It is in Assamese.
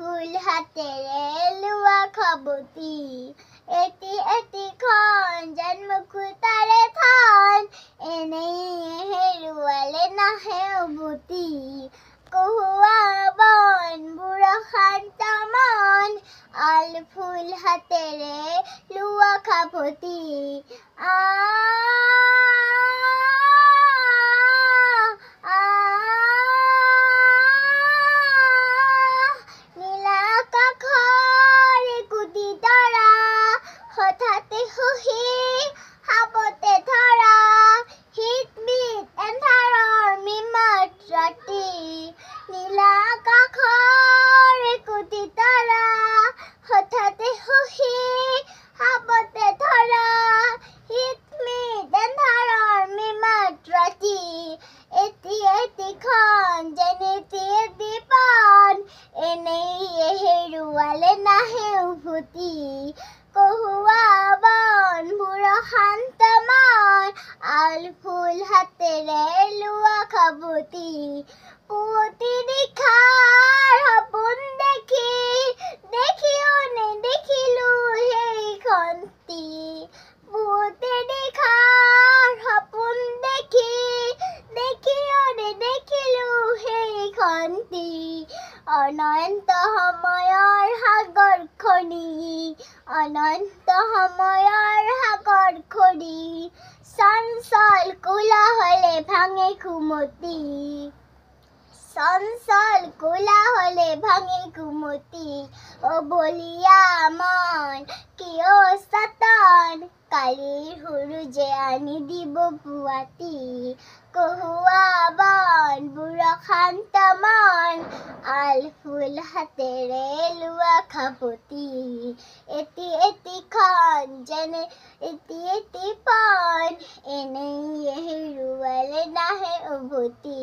ফুল হাতেৰে লোৱা খাবতি এটি এটি খন জন্মকুল তাৰে থান এনেই হেৰুৱালে নাহে উভতি কহুৱা বন বুঢ়া শান্ত মন আল ফুল হাতেৰে লোৱা খাবতি হঠাতে সুহি হাবতে ধৰা হিতবিত এন্ধাৰৰ মিমাত ৰাতি নীলা আকাশৰ একোটি তৰা হঠাতে সুহি হাবতে ধৰা হিতবিত এন্ধাৰৰ মিমাত ৰাতি এটি এটি খন যেনেটি এটি পান এনেই হেৰুৱালে নাহে উভতি কহুৱা বন বুঢ়া শান্ত মন আল ফুল হাতেৰে লোৱা খাবতি পুৱতি নিশাৰ সপোন দেখি দেখিও নেদেখিলো সেইখনটি পুৱতি নিশাৰ সপোন দেখি দেখিও নেদেখিলো সেইখনটি অনন্ত সময়ৰ সাগৰ খনি অনন্ত সময়ৰ সাগৰ খনি চঞ্চল কোলাহলে ভাঙে কুমতি চঞ্চল কোলাহলে ভাঙে কুমতি ও বলিয়া মন কিয় সতন কালিৰ সূৰুজে আনি দিব পুৱাতি কহুৱা বন বুঢ়া শান্ত মন আল ফুল হাতেৰে লোৱা খাবতি এটি এটি খন যেনে এটি এটি পন এনেই হেৰুৱালে নাহে উভতি